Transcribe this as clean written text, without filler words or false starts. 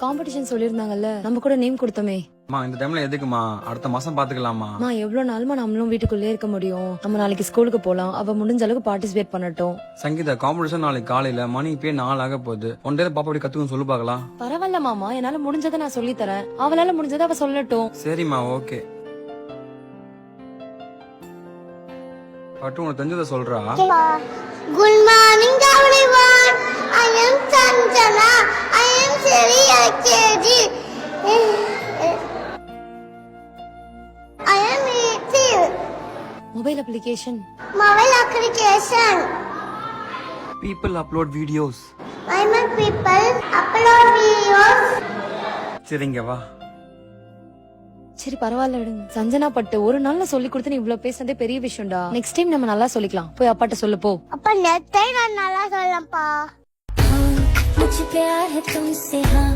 Competition சொல்லிருந்தாங்கல்ல, நம்ம கூட name கொடுத்தோமே. இந்த டைம்ல எதுக்குமா? அடுத்த மாசம் பாத்துக்கலாமா? எவ்வளவு நாளுமா நம்மளும் வீட்டுக்குள்ளே இருக்க முடியும்? நம்ம நாளைக்கு ஸ்கூலுக்கு போலாம். அவ முடிஞ்ச அளவுக்கு பார்ட்டிசிபேட் பண்ணட்டும். சங்கீதா, காம்படிஷன் நாளைக்கு காலையில மணி இப்பயே 4 ஆக போகுது. ஒன் டே பாப்பா அப்படி கத்துக்கும் சொல்லு பாக்கலாம். பரவாயில்ல மாமா, என்னால முடிஞ்சதை நான் சொல்லி தரேன். அவளால முடிஞ்சதை அவ சொல்லட்டும். சரிம்மா, ஓகே. பட்டு உனக்கு தெரிஞ்சதை சொல்றா. Good morning everyone. I am Sanjana. I am Seri LKG. I am 8. Mobile application. Mobile application. People upload videos. I am people upload videos. சரிங்க வா. சரி பரவாயில்ல விடுங்க. சஞ்சனா பட்டு ஒரு நாள்ல சொல்லி கொடுத்து நீ இவ்வளவு பேசுனதே பெரிய விஷயம்டா. நெக்ஸ்ட் டைம் நம்ம நல்லா சொல்லிக்கலாம். போய் அப்பாட்ட சொல்லு போ. அப்ப நெக்ஸ்ட் டைம் நான் நல்லா சொல்லப்பா. मुझे प्यार है तुमसे हाँ